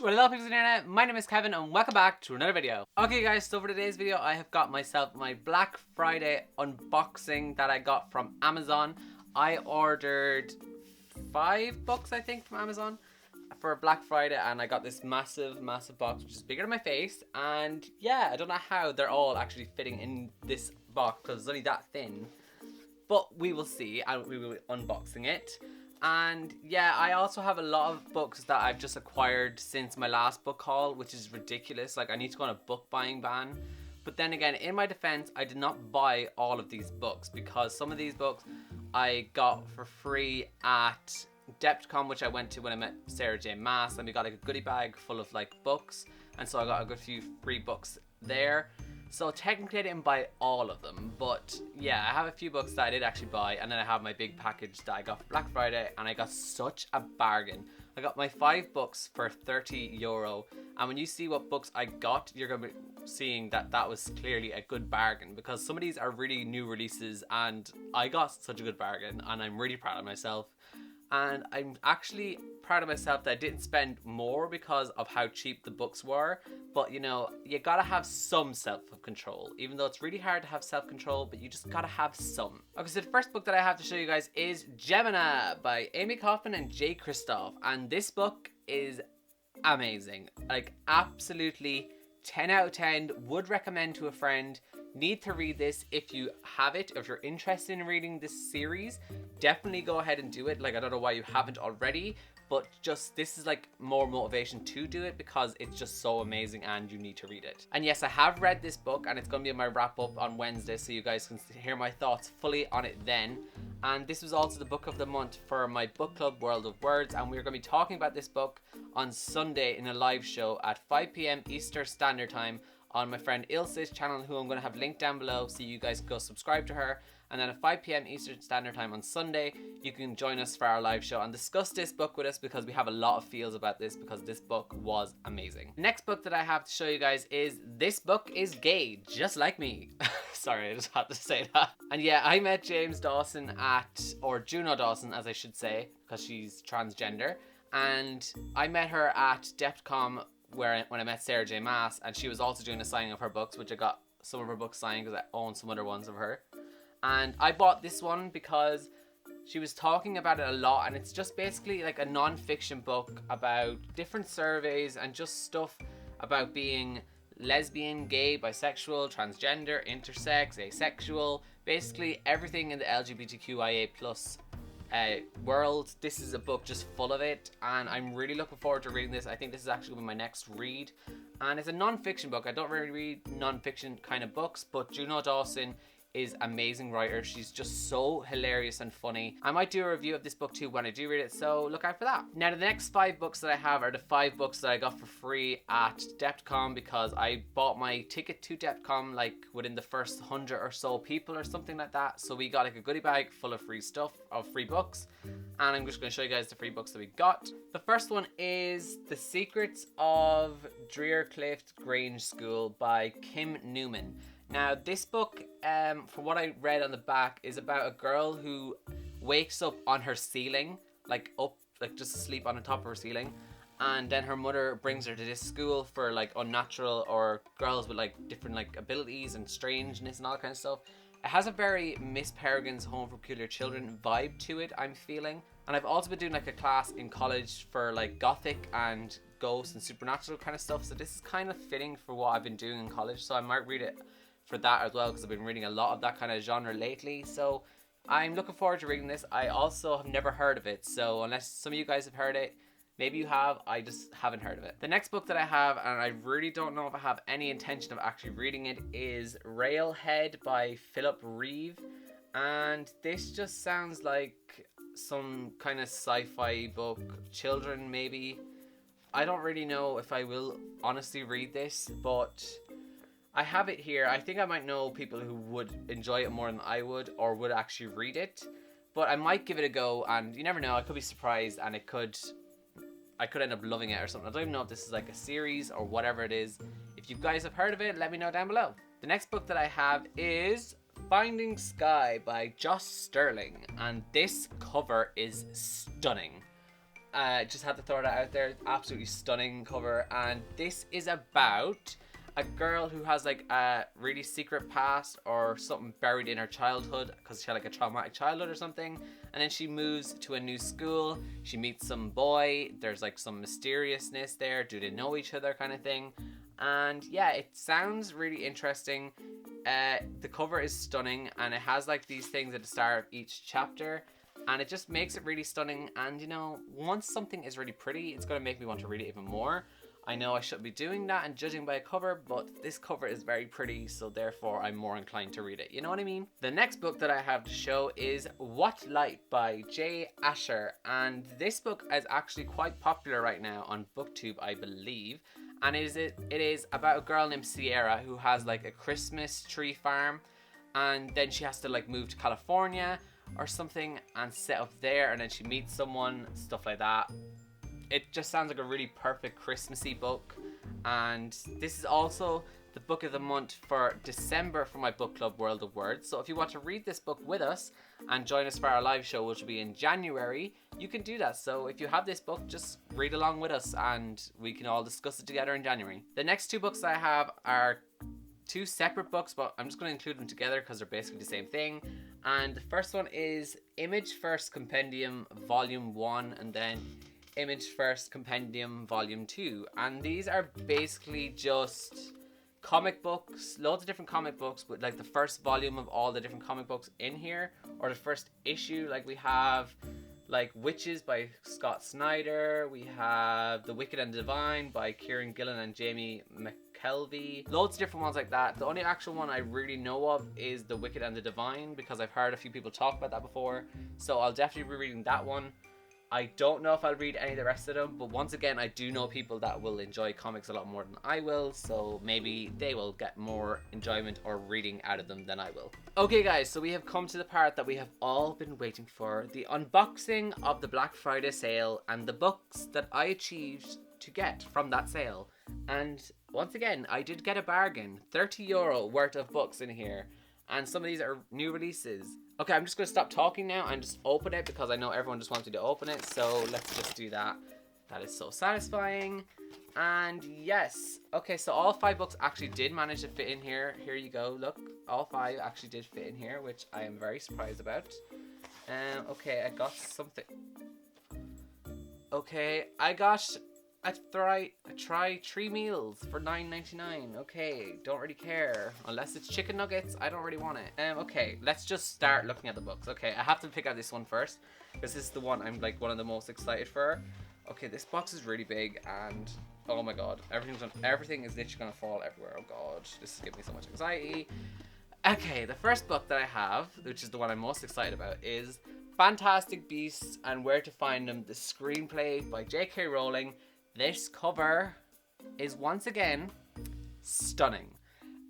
What up people in the internet, my name is Kevin and welcome back to another video. Okay guys, so for today's video I have got myself my Black Friday unboxing that I got from Amazon. I ordered 5 books I think from Amazon for Black Friday and I got this massive box which is bigger than my face, and yeah, I don't know how they're all actually fitting in this box because it's only that thin, but we will see and we will be unboxing it. And yeah, I also have a lot of books that I've just acquired since my last book haul, which is ridiculous. Like, I need to go on a book buying ban. But then again, in my defense, I did not buy all of these books because some of these books I got for free at Depthcon, which I went to when I met Sarah J Maas, and we got like a goodie bag full of like books, and so I got a good few free books there. So technically I didn't buy all of them, but yeah, I have a few books that I did actually buy, and then I have my big package that I got for Black Friday, and I got such a bargain. I got my 5 books for €30, and when you see what books I got, you're going to be seeing that that was clearly a good bargain, because some of these are really new releases, and I got such a good bargain, and I'm really proud of myself. And I'm actually proud of myself that I didn't spend more because of how cheap the books were. But you know, you gotta have some self-control. Even though it's really hard to have self-control, but you just gotta have some. Okay, so the first book that I have to show you guys is Gemina by Amy Kaufman and Jay Kristoff. And this book is amazing. Like, absolutely 10 out of 10. Would recommend to a friend. Need to read this if you have it. If you're interested in reading this series, definitely go ahead and do it. Like, I don't know why you haven't already, but just this is like more motivation to do it because it's just so amazing and you need to read it. And yes, I have read this book and it's going to be my wrap up on Wednesday, so you guys can hear my thoughts fully on it then. And this was also the book of the month for my book club World of Words, and we're going to be talking about this book on Sunday in a live show at 5 p.m. Eastern Standard Time on my friend Ilse's channel, who I'm going to have linked down below, so you guys go subscribe to her. And then at 5 p.m. Eastern Standard Time on Sunday, you can join us for our live show and discuss this book with us, because we have a lot of feels about this, because this book was amazing. Next book that I have to show you guys is This Book is Gay, Just Like Me. Sorry, I just had to say that. And yeah, I met James Dawson or Juno Dawson as I should say, because she's transgender. And I met her at Depthcon when I met Sarah J Maas, and she was also doing a signing of her books, which I got some of her books signed because I own some other ones of her. And I bought this one because she was talking about it a lot, and it's just basically like a non-fiction book about different surveys and just stuff about being lesbian, gay, bisexual, transgender, intersex, asexual, basically everything in the LGBTQIA plus world. This is a book just full of it, and I'm really looking forward to reading this. I think this is actually going to be my next read, and it's a non-fiction book. I don't really read non-fiction kind of books, but Juno Dawson is amazing writer. She's just so hilarious and funny. I might do a review of this book too when I do read it, so look out for that. Now the next 5 books that I have are the 5 books that I got for free at Depthcon, because I bought my ticket to Depthcon like within the first 100 or so people or something like that. So we got like a goodie bag full of free stuff, of free books, and I'm just going to show you guys the free books that we got. The first one is The Secrets of Drearcliff Grange School by Kim Newman. Now this book, from what I read on the back, is about a girl who wakes up on her ceiling, like just asleep on the top of her ceiling, and then her mother brings her to this school for like unnatural or girls with like different like abilities and strangeness and all that kind of stuff. It has a very Miss Peregrine's Home for Peculiar Children vibe to it, I'm feeling. And I've also been doing like a class in college for like gothic and ghosts and supernatural kind of stuff, so this is kind of fitting for what I've been doing in college, so I might read it for that as well, because I've been reading a lot of that kind of genre lately. So I'm looking forward to reading this. I also have never heard of it, so unless some of you guys have heard it, maybe you have, I just haven't heard of it. The next book that I have, and I really don't know if I have any intention of actually reading it, is Railhead by Philip Reeve. And this just sounds like some kind of sci-fi book, children maybe. I don't really know if I will honestly read this, but I have it here. I think I might know people who would enjoy it more than I would, or would actually read it. But I might give it a go, and you never know, I could be surprised, and I could end up loving it or something. I don't even know if this is like a series or whatever it is. If you guys have heard of it, let me know down below. The next book that I have is Finding Sky by Joss Sterling, and this cover is stunning. Just had to throw that out there. Absolutely stunning cover. And this is about a girl who has like a really secret past or something buried in her childhood because she had like a traumatic childhood or something, and then she moves to a new school. She meets some boy. There's like some mysteriousness there. Do they know each other, kind of thing? And yeah, it sounds really interesting. The cover is stunning, and it has like these things at the start of each chapter, and it just makes it really stunning. And you know, once something is really pretty, it's going to make me want to read it even more. I know I shouldn't be doing that and judging by a cover, but this cover is very pretty, so therefore I'm more inclined to read it. You know what I mean? The next book that I have to show is What Light by Jay Asher, and this book is actually quite popular right now on BookTube, I believe. And it is about a girl named Sierra who has like a Christmas tree farm, and then she has to like move to California or something and set up there, and then she meets someone, stuff like that. It just sounds like a really perfect Christmassy book. And this is also the book of the month for December for my book club World of Words. So if you want to read this book with us and join us for our live show, which will be in January, you can do that. So if you have this book, just read along with us and we can all discuss it together in January. The next two books I have are two separate books, but I'm just going to include them together because they're basically the same thing. And the first one is Image First Compendium Volume 1, and then Image First Compendium Volume 2. And these are basically just comic books, loads of different comic books, with like the first volume of all the different comic books in here, or the first issue. Like we have like Witches by Scott Snyder, we have The Wicked and the Divine by Kieran Gillen and Jamie McKelvey, loads of different ones like that. The only actual one I really know of is The Wicked and the Divine, because I've heard a few people talk about that before, so I'll definitely be reading that one. I don't know if I'll read any of the rest of them, but once again, I do know people that will enjoy comics a lot more than I will, so maybe they will get more enjoyment or reading out of them than I will. Okay guys, so we have come to the part that we have all been waiting for, the unboxing of the Black Friday sale and the books that I achieved to get from that sale. And once again, I did get a bargain, €30 worth of books in here, and some of these are new releases. Okay, I'm just going to stop talking now and just open it because I know everyone just wants me to open it, so let's just do that. That is so satisfying. And yes, okay, so all 5 books actually did manage to fit in here. Here you go, look, all 5 actually did fit in here, which I am very surprised about. Okay, I got something. Okay, I got try 3 meals for $9.99. Okay, don't really care. Unless it's chicken nuggets, I don't really want it. Okay, let's just start looking at the books. Okay, I have to pick out this one first, because this is the one I'm like one of the most excited for. Okay, this box is really big, and oh my god, everything is literally gonna fall everywhere. Oh god, this is giving me so much anxiety. Okay, the first book that I have, which is the one I'm most excited about, is Fantastic Beasts and Where to Find Them, the screenplay by J.K. Rowling. This cover is once again stunning.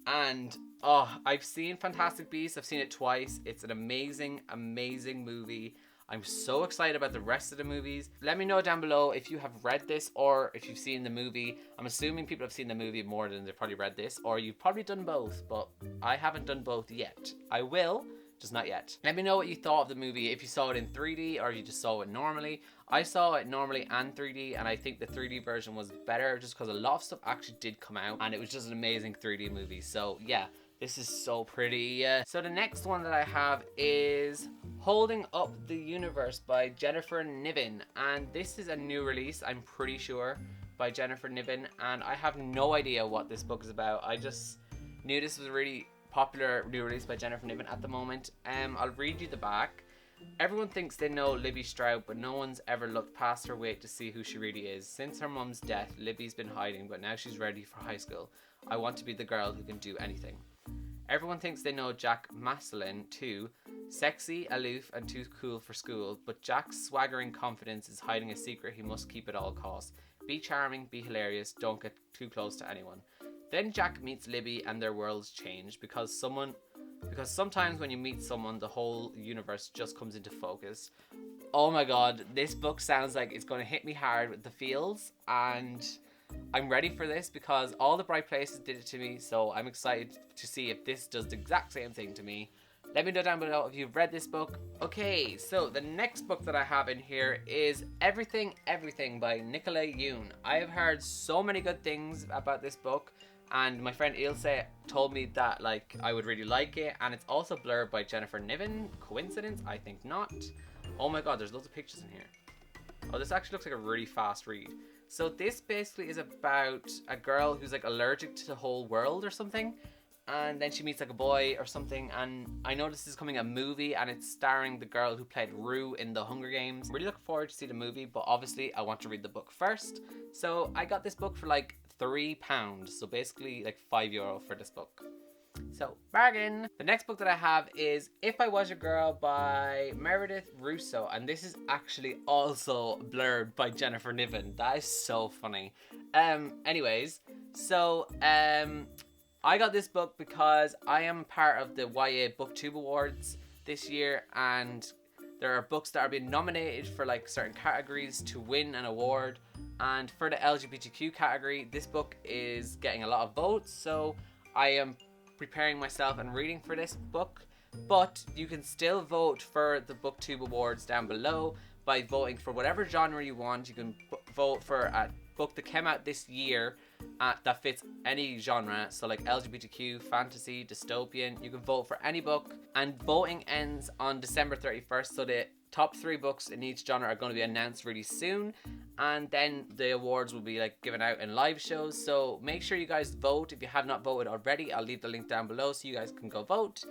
And oh, I've seen Fantastic Beasts. I've seen it twice. It's an amazing, amazing movie. I'm so excited about the rest of the movies. Let me know down below if you have read this or if you've seen the movie. I'm assuming people have seen the movie more than they've probably read this, or you've probably done both, but I haven't done both yet. I will, just not yet. Let me know what you thought of the movie, if you saw it in 3D or you just saw it normally. I saw it normally and 3D, and I think the 3D version was better just because a lot of stuff actually did come out and it was just an amazing 3D movie. So yeah, this is so pretty. So the next one that I have is Holding Up the Universe by Jennifer Niven, and this is a new release, I'm pretty sure, by Jennifer Niven, and I have no idea what this book is about. I just knew this was a really popular new release by Jennifer Niven at the moment. I'll read you the back. Everyone thinks they know Libby Strout, but no one's ever looked past her weight to see who she really is. Since her mum's death, Libby's been hiding, but now she's ready for high school. I want to be the girl who can do anything. Everyone thinks they know Jack Maslin too. Sexy, aloof, and too cool for school, but Jack's swaggering confidence is hiding a secret he must keep at all costs. Be charming, be hilarious, don't get too close to anyone. Then Jack meets Libby and their worlds change because sometimes when you meet someone, the whole universe just comes into focus. Oh my god, this book sounds like it's going to hit me hard with the feels, and I'm ready for this because all the Bright Places did it to me, so I'm excited to see if this does the exact same thing to me. Let me know down below if you've read this book. Okay, so the next book that I have in here is Everything Everything by Nicola Yoon. I have heard so many good things about this book, and my friend Ilse told me that like I would really like it, and it's also blurred by Jennifer Niven. Coincidence? I think not. Oh my god, there's loads of pictures in here. Oh, this actually looks like a really fast read. So this basically is about a girl who's like allergic to the whole world or something, and then she meets like a boy or something, and I know this is coming a movie, and it's starring the girl who played Rue in the Hunger Games. I'm really looking forward to see the movie, but obviously I want to read the book first. So I got this book for like £3, so basically like €5 for this book. So, bargain! The next book that I have is If I Was Your Girl by Meredith Russo, and this is actually also blurred by Jennifer Niven. That is so funny. Anyways, so I got this book because I am part of the YA BookTube Awards this year, and there are books that are being nominated for like certain categories to win an award, and for the LGBTQ category, this book is getting a lot of votes, so I am preparing myself and reading for this book. But you can still vote for the BookTube Awards down below by voting for whatever genre you want. You can vote for a book that came out this year that fits any genre, so like LGBTQ, fantasy, dystopian. You can vote for any book, and voting ends on December 31st, so the top 3 books in each genre are going to be announced really soon, and then the awards will be like given out in live shows. So make sure you guys vote if you have not voted already. I'll leave the link down below so you guys can go vote.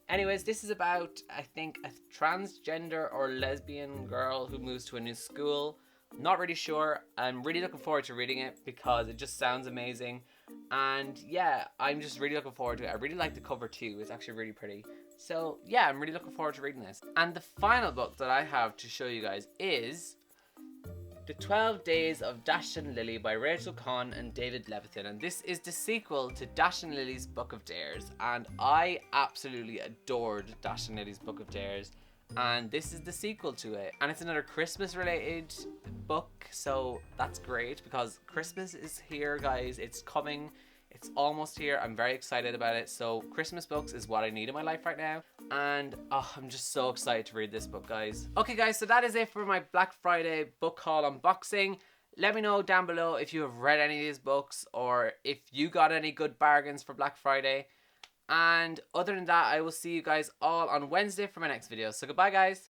Anyways, this is about, I think, a transgender or lesbian girl who moves to a new school. Not really sure. I'm really looking forward to reading it because it just sounds amazing. And yeah, I'm just really looking forward to it. I really like the cover too. It's actually really pretty. So yeah, I'm really looking forward to reading this. And the final book that I have to show you guys is The 12 Days of Dash and Lily by Rachel Kahn and David Levitin. And this is the sequel to Dash and Lily's Book of Dares. And I absolutely adored Dash and Lily's Book of Dares. And this is the sequel to it. And it's another Christmas related book. So that's great because Christmas is here, guys. It's coming. It's almost here. I'm very excited about it. So Christmas books is what I need in my life right now. And I'm just so excited to read this book, guys. Okay, guys, so that is it for my Black Friday book haul unboxing. Let me know down below if you have read any of these books or if you got any good bargains for Black Friday. And other than that, I will see you guys all on Wednesday for my next video. So goodbye, guys.